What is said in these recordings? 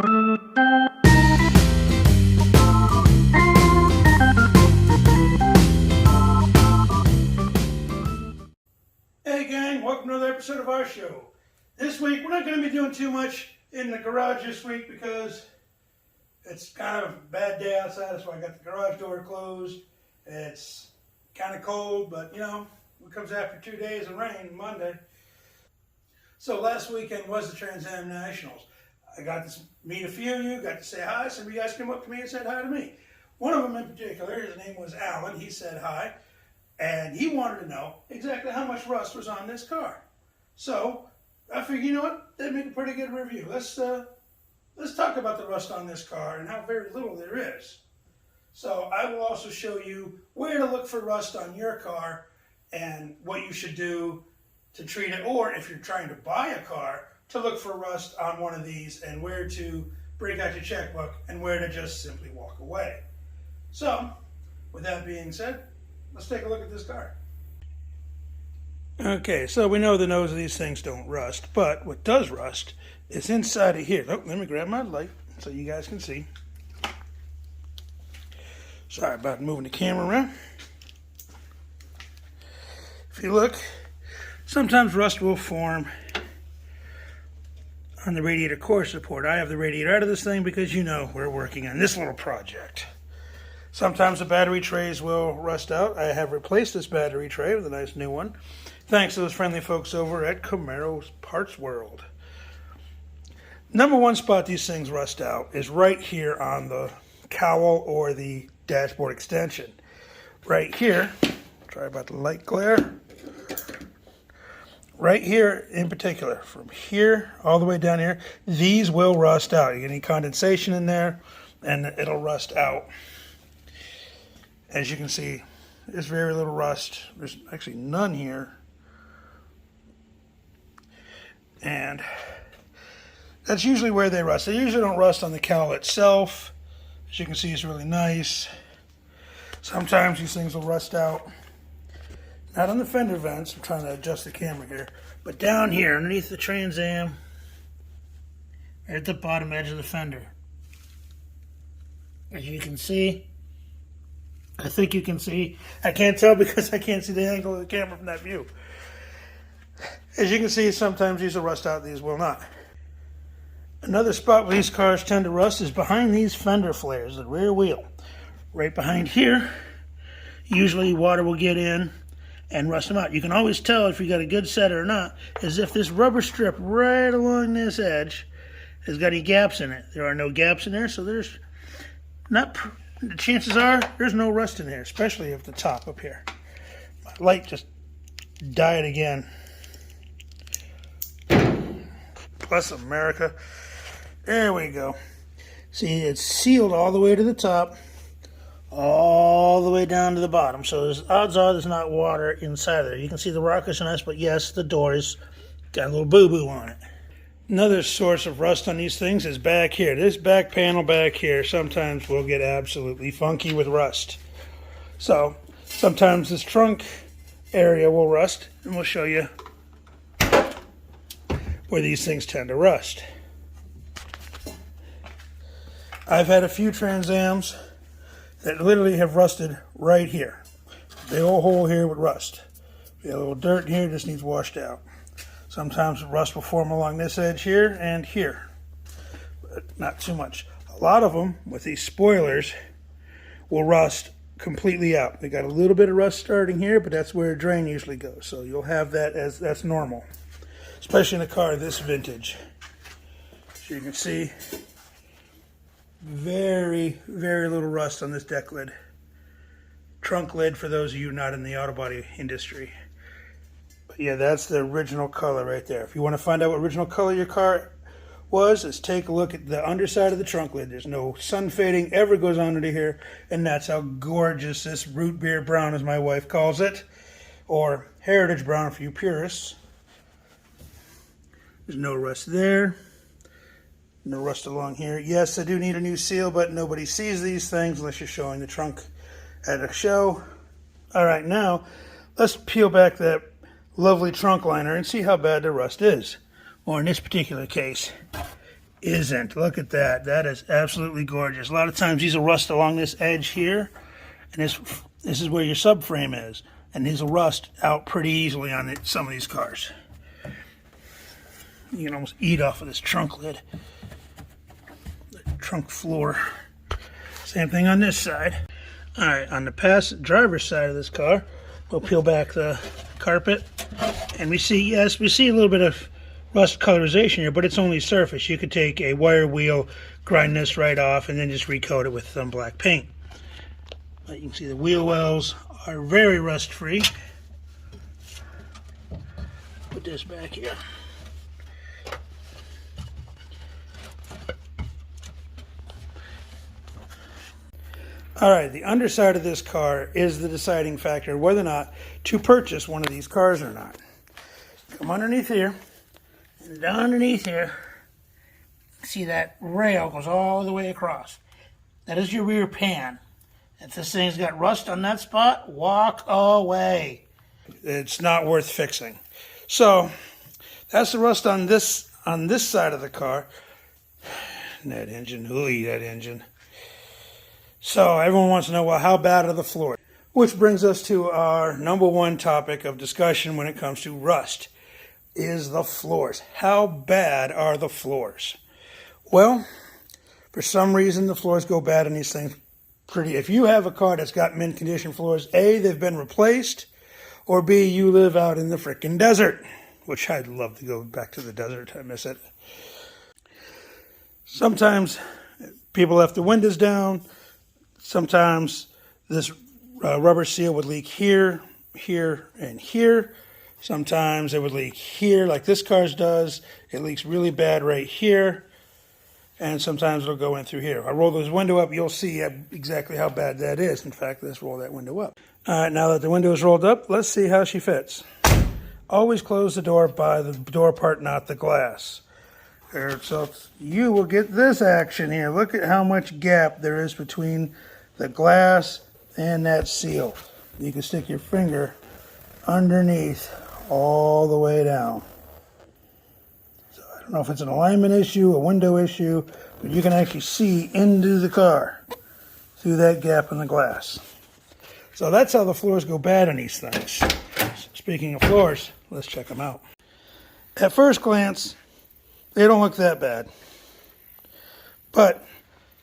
Hey gang, welcome to another episode of our show. This week we're not going to be doing too much in the garage this week because it's kind of a bad day outside. That's why I got the garage door closed. It's kind of cold, but you know, it comes after 2 days of rain, Monday. So last weekend was the Trans Am Nationals. I got to meet a few of you, got to say hi. Some of you guys came up to me and said hi to me. One of them in particular, his name was Alan, he said hi. And he wanted to know exactly how much rust was on this car. So I figured, you know what, that'd make a pretty good review. Let's talk about the rust on this car and how very little there is. So I will also show you where to look for rust on your car and what you should do to treat it, or if you're trying to buy a car, to look for rust on one of these and where to break out your checkbook and where to just simply walk away. So with that being said, let's take a look at this car. Okay, so we know the nose of these things don't rust, but what does rust is inside of here. Oh, let me grab my light so you guys can see. Sorry about moving the camera around. If you look, sometimes rust will form on the radiator core support. I have the radiator out of this thing because you know we're working on this little project. Sometimes the battery trays will rust out. I have replaced this battery tray with a nice new one, thanks to those friendly folks over at Camaro's Parts World. Number one spot these things rust out is right here on the cowl or the dashboard extension. Right here, sorry about the light glare. Right here in particular, from here all the way down here, these will rust out. You get any condensation in there and it'll rust out. As you can see, there's very little rust. There's actually none here. And that's usually where they rust. They usually don't rust on the cowl itself. As you can see, it's really nice. Sometimes these things will rust out. Not on the fender vents. I'm trying to adjust the camera here. But down here, underneath the Trans Am, right at the bottom edge of the fender. As you can see, I think you can see. I can't tell because I can't see the angle of the camera from that view. As you can see, sometimes these will rust out, these will not. Another spot where these cars tend to rust is behind these fender flares, the rear wheel. Right behind here, usually water will get in and rust them out. You can always tell if you got a good set or not, is if this rubber strip right along this edge has got any gaps in it. There are no gaps in there, so there's not... The chances are there's no rust in here, especially at the top up here. My light just died again. Bless America. There we go. See, it's sealed all the way to the top, all the way down to the bottom. So there's odds are there's not water inside there. You can see the rockers and us, but yes, the door's got a little boo-boo on it. Another source of rust on these things is back here. This back panel back here sometimes will get absolutely funky with rust. So sometimes this trunk area will rust, and we'll show you where these things tend to rust. I've had a few Trans Ams that literally have rusted right here. Big old hole here with rust. We got a little dirt in here, just needs washed out. Sometimes rust will form along this edge here and here, but not too much. A lot of them, with these spoilers, will rust completely out. They got a little bit of rust starting here, but that's where a drain usually goes. So you'll have that as that's normal, especially in a car this vintage. So you can see very, very little rust on this deck lid. Trunk lid for those of you not in the auto body industry. Yeah, that's the original color right there. If you want to find out what original color your car was, is take a look at the underside of the trunk lid. There's no sun fading ever goes on into here, and that's how gorgeous this root beer brown, as my wife calls it, or heritage brown for you purists. There's no rust there. No rust along here. Yes, I do need a new seal, but nobody sees these things unless you're showing the trunk at a show. All right, now let's peel back that lovely trunk liner and see how bad the rust is. Or in this particular case, isn't. Look at that. That is absolutely gorgeous. A lot of times these will rust along this edge here, and this is where your subframe is, and these will rust out pretty easily on some of these cars. You can almost eat off of this trunk lid, the trunk floor. Same thing on this side. All right, on the driver's side of this car, we'll peel back the carpet, and we see a little bit of rust colorization here, but it's only surface. You could take a wire wheel, grind this right off, and then just recoat it with some black paint. But you can see the wheel wells are very rust free. Put this back here. All right, the underside of this car is the deciding factor whether or not to purchase one of these cars or not. Come underneath here, and down underneath here, see that rail goes all the way across. That is your rear pan. If this thing's got rust on that spot, walk away. It's not worth fixing. So, that's the rust on this side of the car. That engine, ooh, that engine. So everyone wants to know, well, how bad are the floors? Which brings us to our number one topic of discussion when it comes to rust, is the floors. How bad are the floors? Well, for some reason the floors go bad on these things if you have a car that's got mint condition floors, A, they've been replaced, or B, you live out in the frickin' desert, which I'd love to go back to the desert. I miss it. Sometimes people left the windows down. Sometimes this rubber seal would leak here, here, and here. Sometimes it would leak here like this car's does. It leaks really bad right here. And sometimes it'll go in through here. If I roll this window up, you'll see exactly how bad that is. In fact, let's roll that window up. All right, now that the window is rolled up, let's see how she fits. Always close the door by the door part, not the glass. So you will get this action here. Look at how much gap there is between the glass and that seal. You can stick your finger underneath all the way down. So I don't know if it's an alignment issue, a window issue, but you can actually see into the car through that gap in the glass. So that's how the floors go bad on these things. Speaking of floors, let's check them out. At first glance, they don't look that bad. But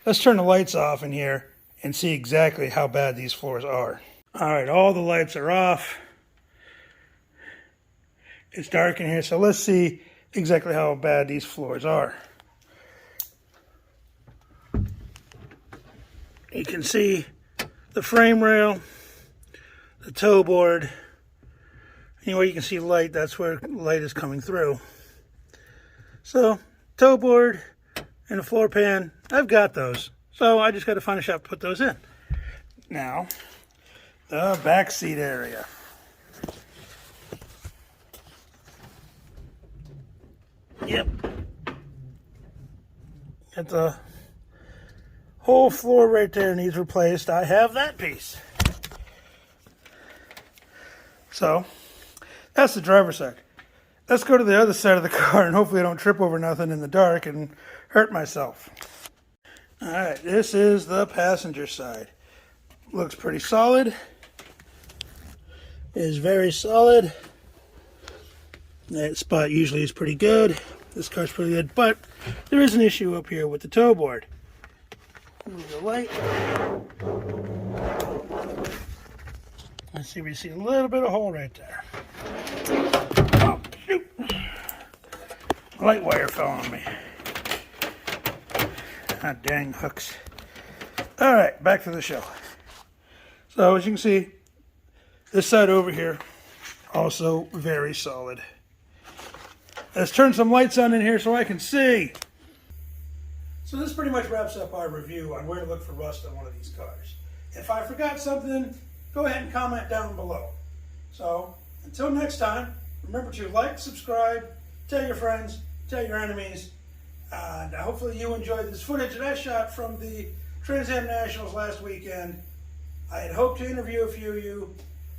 let's turn the lights off in here and see exactly how bad these floors are. All right, all the lights are off. It's dark in here, so let's see exactly how bad these floors are. You can see the frame rail, the toe board. Anyway, you can see light, that's where light is coming through. So, toe board and a floor pan, I've got those. So I just got to find a shop to put those in. Now, the back seat area. Yep. Got the whole floor right there needs replaced. I have that piece. So, that's the driver's side. Let's go to the other side of the car and hopefully I don't trip over nothing in the dark and hurt myself. Alright, this is the passenger side. Looks pretty solid. Is very solid. That spot usually is pretty good. This car's pretty good, but there is an issue up here with the toe board. Move the light. Let's see, we see a little bit of hole right there. Oh, shoot. Light wire fell on me. Ah, dang hooks. Alright, back to the show. So, as you can see, this side over here, also very solid. Let's turn some lights on in here so I can see. So this pretty much wraps up our review on where to look for rust on one of these cars. If I forgot something, go ahead and comment down below. So, until next time, remember to like, subscribe, tell your friends, tell your enemies, and hopefully you enjoyed this footage that I shot from the Trans Am Nationals last weekend. I had hoped to interview a few of you,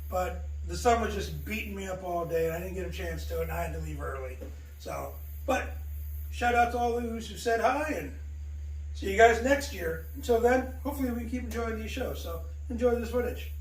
but the sun was just beating me up all day and I didn't get a chance to, and I had to leave early. So, but shout out to all those who said hi, and see you guys next year. Until then, hopefully we keep enjoying these shows. So enjoy this footage.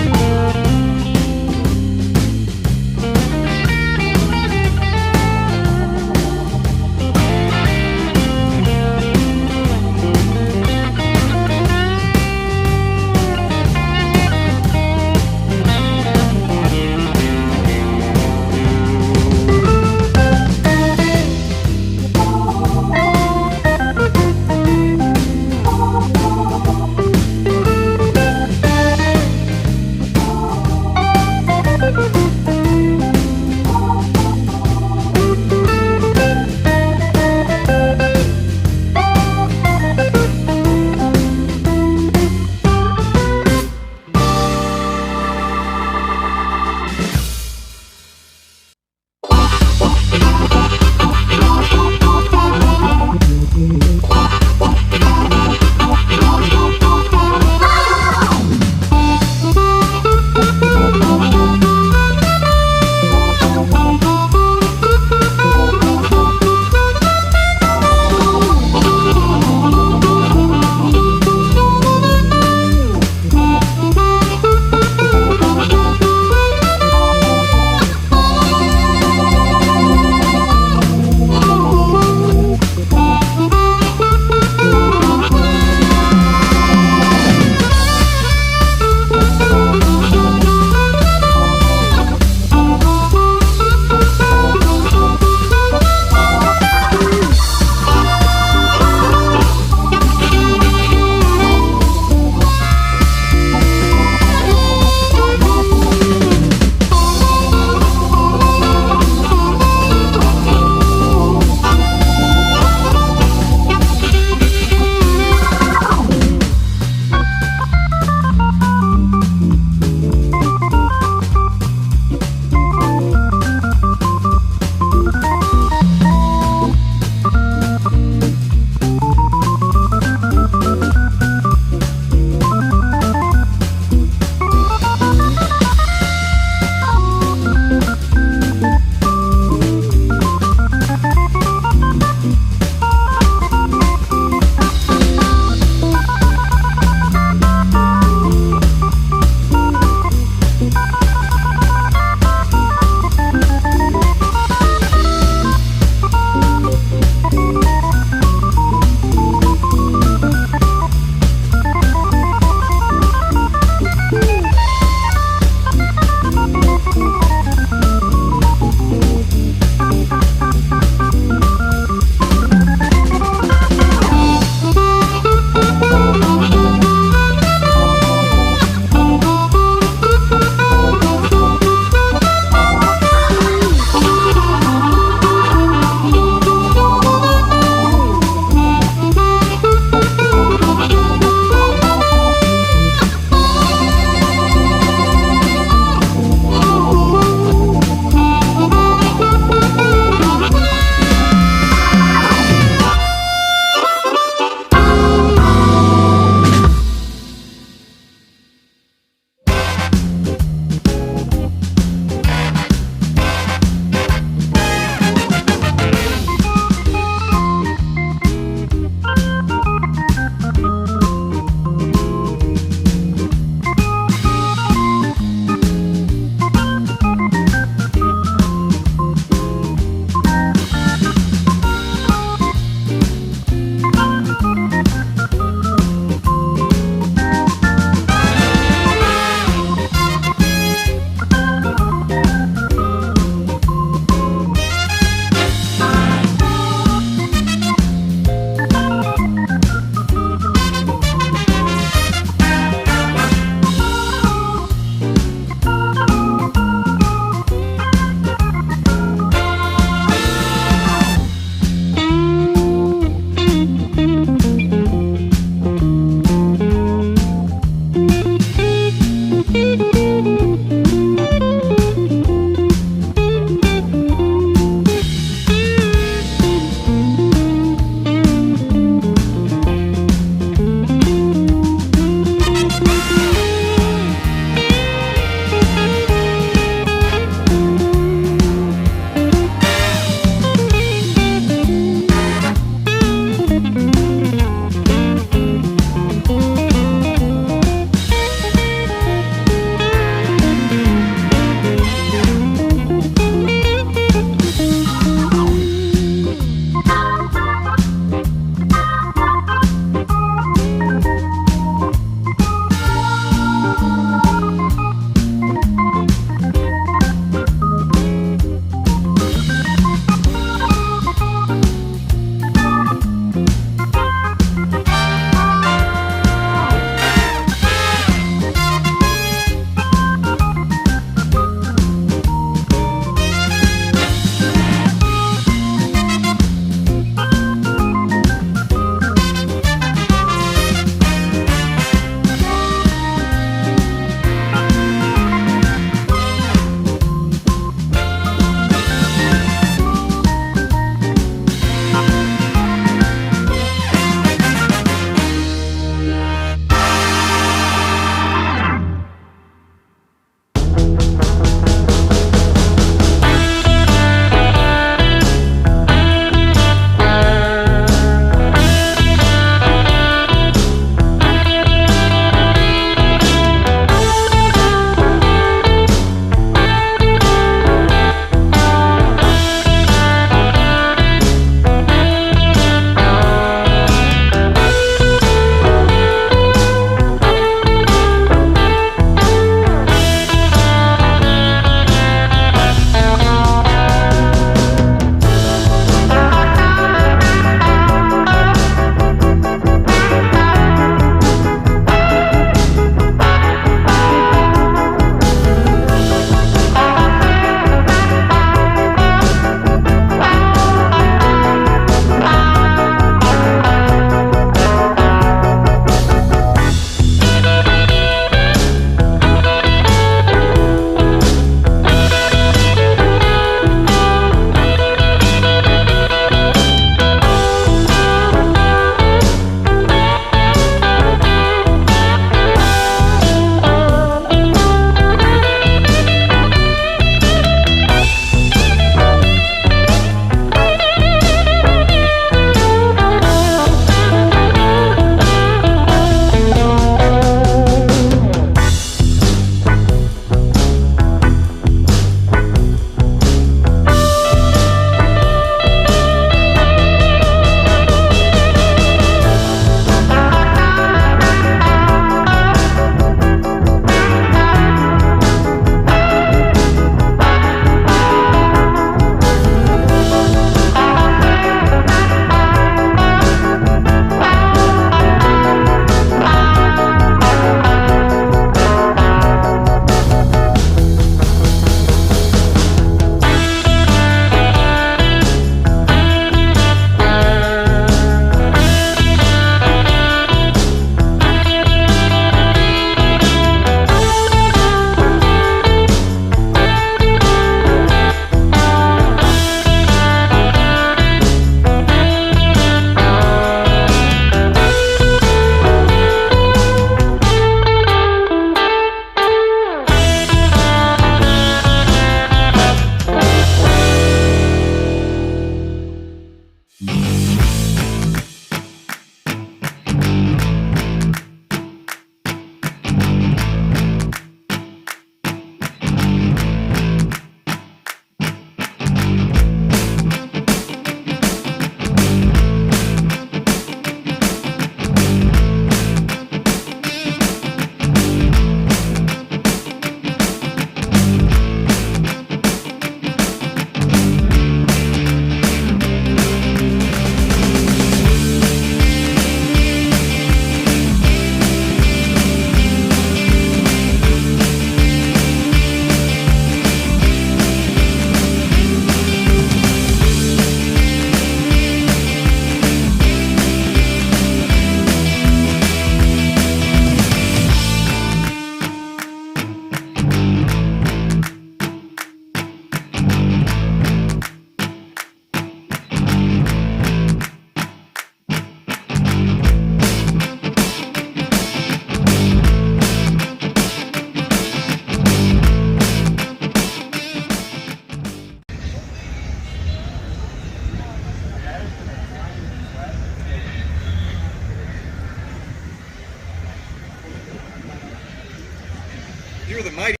You're the mighty